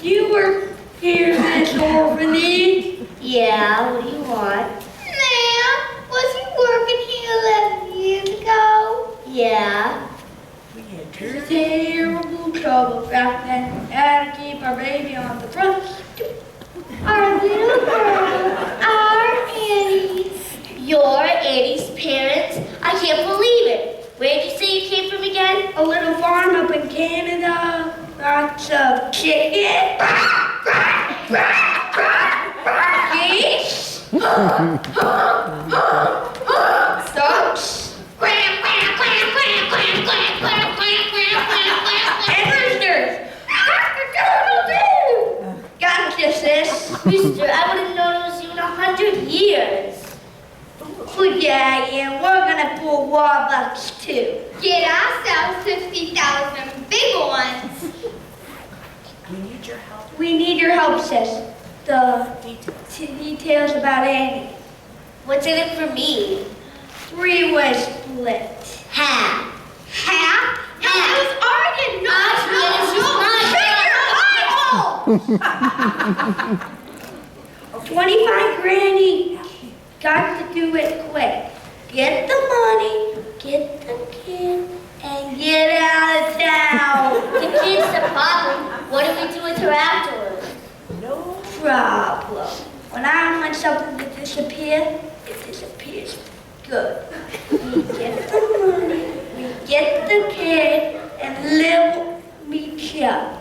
You work here at this orphanage? Yeah, what do you want? Ma'am, was he working here 11 years ago? Yeah. We had terrible trouble back then. Had to keep our baby on the front. Our little girl, our Annie. You're Annie's parents? I can't believe it. Where did you say you came from again? A little farm up in Canada. Lots of chicken. Geese. Ducks. And roosters. Gotcha, sis. Rooster, I would have known it was you in 100 years. Good yeah, we're gonna pull warbucks too. Get ourselves 50,000 big ones. We need your help, sis. The details about Annie. What's in it for me? Three-way split. Half. Half? No, it was Oregon. No, Oh, 25 grand each. Got to do it quick. Get the money, get the kid, and get out of town. The kid's the problem. What do we do with her afterwards? No problem. When I want something to disappear, it disappears good. We get the money, we get the kid, and live meet ya.